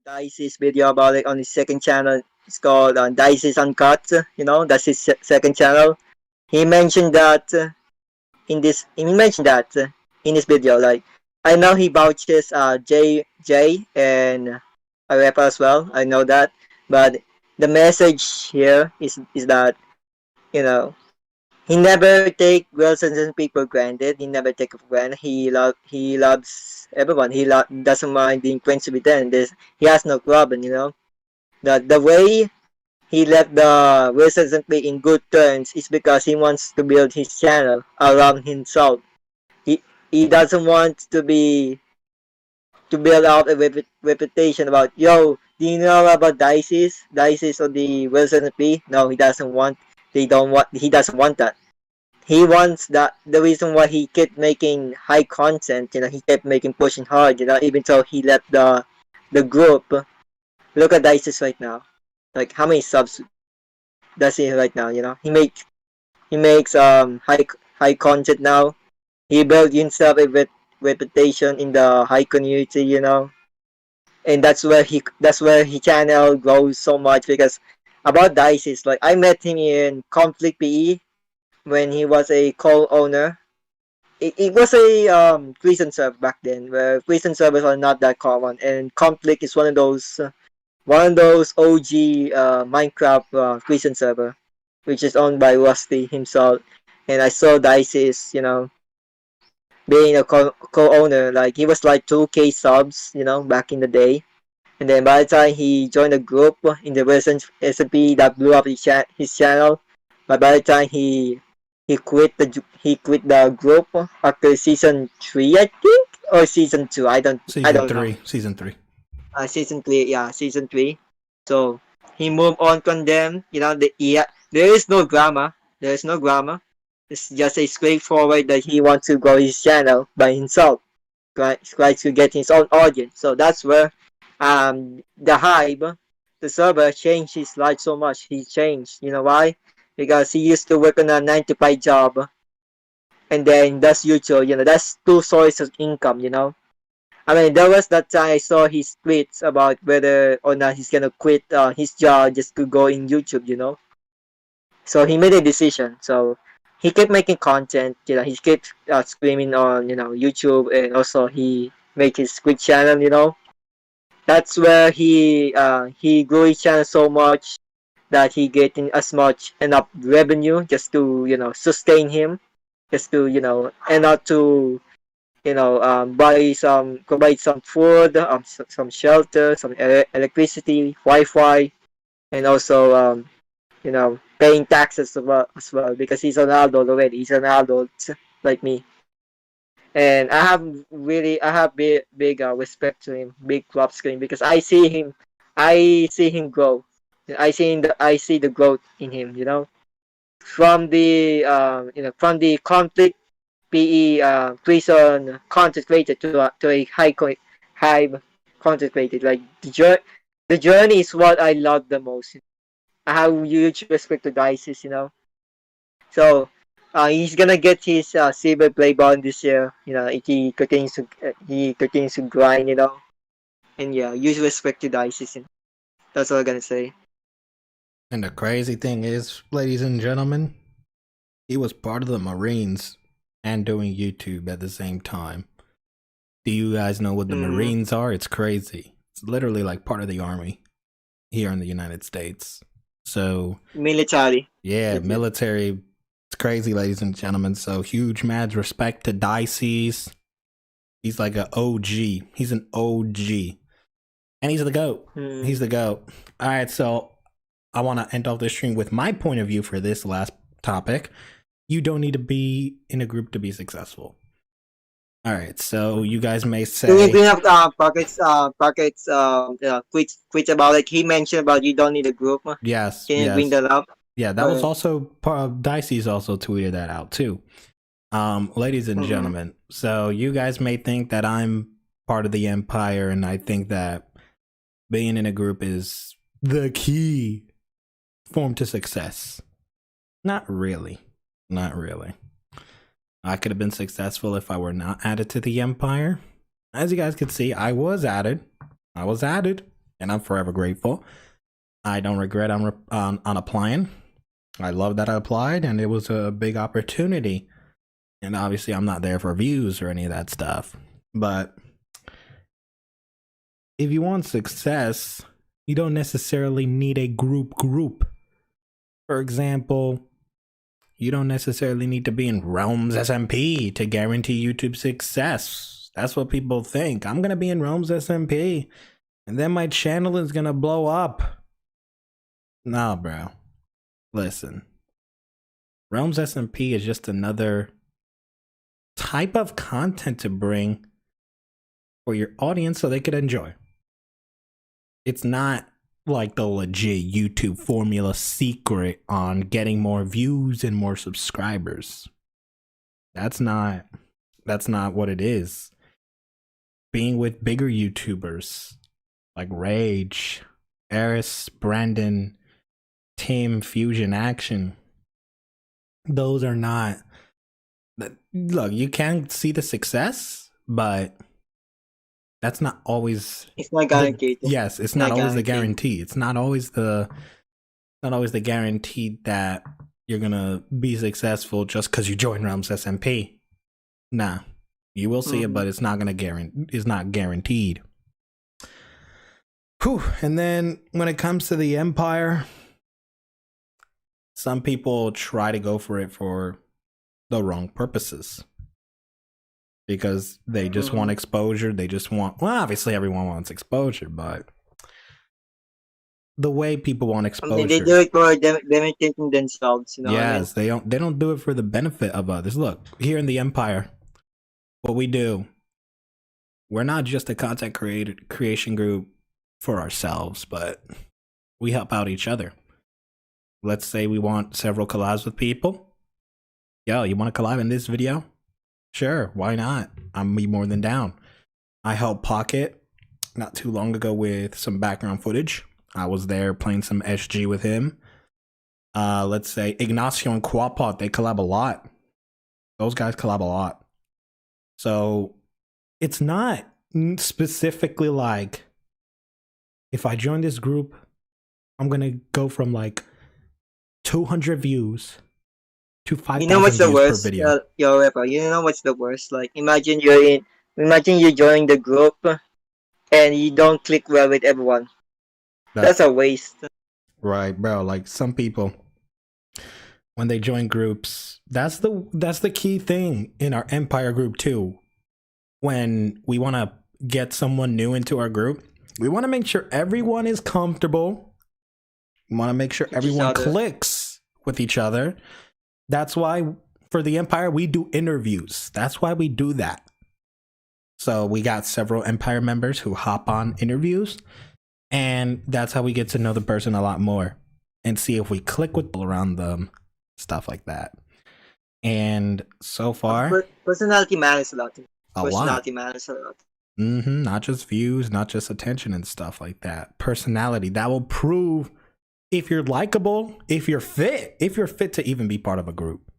Diecies video about it on his second channel. It's called Diecies Uncut. That's his second channel. He mentioned that he mentioned that in his video. Like, I know he vouches J and Arepa as well. I know that, but the message here is that you know he never take Wilson's and people granted. He never take it for granted. He loves everyone. Doesn't mind being friends with them. He has no problem. The way he left the Wilson's and Play in good terms is because he wants to build his channel around himself. He doesn't want to build out a reputation about, yo, do you know about Diecies or the Wilson P? No, he doesn't want that. He wants that. The reason why he kept making high content, he kept making pushing hard, even though he left the group. Look at Diecies right now. Like, how many subs does he right now? He makes high content now. He built himself a reputation in the high community, and that's where his channel grows so much. Because about Diecies, like, I met him in Conflict PE when he was a co-owner. It was a prison server back then, where prison servers are not that common, and Conflict is one of those OG Minecraft prison server, which is owned by Rusty himself. And I saw Diecies, being a co-owner. Like, he was like 2K subs, back in the day. And then by the time he joined the group in the recent SMP that blew up his channel, but by the time he quit the group after season 3, I think, or season 2. I don't know. Season 3. Season 3, yeah, season 3. So he moved on from them. There is no drama. It's just a straightforward that he wants to grow his channel by himself, try to get his own audience. So that's where the Hive, the server, changed his life so much. He changed. You know why? Because he used to work on a 9 to 5 job, and then that's YouTube. That's two sources of income. I mean, there was that time I saw his tweets about whether or not he's gonna quit his job just to go in YouTube. So he made a decision. So he kept making content. He kept streaming on YouTube, and also he made his quick channel. That's where he grew his channel so much that he getting enough revenue just to sustain him, just to and not to provide some food, some shelter, some electricity, Wi-Fi, and also paying taxes as well, because he's an adult already. He's an adult like me, and I have big respect to him, big props to him, because I see him grow. I see the growth in him. From the conflict PE prison content created to a high content created. Like, the journey is what I love the most. I have huge respect to Diecies. So he's gonna get his silver play button this year. If he continues to grind. And yeah, huge respect to Diecies. That's all I'm gonna say. And the crazy thing is, ladies and gentlemen, he was part of the Marines and doing YouTube at the same time. Do you guys know what the Marines are? It's crazy. It's literally like part of the army here in the United States. So military. Yeah, military. It's crazy, ladies and gentlemen. So huge mad respect to Diecies. He's like an OG. He's an OG. And he's the GOAT. He's the GOAT. All right, so I want to end off this stream with my point of view for this last topic. You don't need to be in a group to be successful. All right, so you guys may say... Can you bring up Pockets quits about it? He mentioned about you don't need a group. Yes. Can you bring that up? Yeah, that was also part of... Diecies also tweeted that out too. Ladies and gentlemen, so you guys may think that I'm part of the Empire, and I think that being in a group is the key form to success. Not really. Not really. I could have been successful if I were not added to the Empire. As you guys can see, I was added. and I'm forever grateful. I don't regret on applying. I love that I applied, and it was a big opportunity. And obviously, I'm not there for views or any of that stuff. But if you want success, you don't necessarily need a group. For example, you don't necessarily need to be in Realms SMP to guarantee YouTube success. That's what people think. I'm going to be in Realms SMP, and then my channel is going to blow up. Nah, bro. Listen. Realms SMP is just another type of content to bring for your audience so they could enjoy. It's not like the legit YouTube formula secret on getting more views and more subscribers. That's not what it is. Being with bigger YouTubers like Rage, Eris, Brandon, Tim, Fusion Action, those are not. Look, you can see the success, but that's not always. It's not guaranteed. Yes, it's not always the guarantee. It's not always the guarantee that you're gonna be successful just because you join Realms SMP. Nah, you will see it, but it's not It's not guaranteed. Whew. And then when it comes to the Empire, some people try to go for it for the wrong purposes, because they just want exposure. They just want, well, obviously everyone wants exposure, but the way people want exposure, I mean, they do it for demonstrating themselves, you know. Yes, I mean? They don't do it for the benefit of others. Look, here in the Empire, what we do, we're not just a content creation group for ourselves, but we help out each other. Let's say we want several collabs with people. Yo, you want to collab in this video? Sure, why not? I'm be more than down. I helped Pocket not too long ago with some background footage. I was there playing some SG with him. Let's say Ignacio and Quapot, they collab a lot. Those guys collab a lot. So it's not specifically like, if I join this group, I'm going to go from like 200 views to 5,000 You know what's the views worst? per video. Yo, Arepa, you know what's the worst? Like, imagine you join the group and you don't click well with everyone. That's a waste. Right, bro. Like, some people, when they join groups, that's the key thing in our Empire group too. When we want to get someone new into our group, we want to make sure everyone is comfortable. We want to make sure everyone clicks with each other. That's why for the Empire, we do interviews. That's why we do that. So we got several Empire members who hop on interviews, and that's how we get to know the person a lot more and see if we click with people around them, stuff like that. And so far, personality matters a lot. Personality matters a lot. Not just views, not just attention and stuff like that. Personality, that will prove if you're likable, if you're fit to even be part of a group.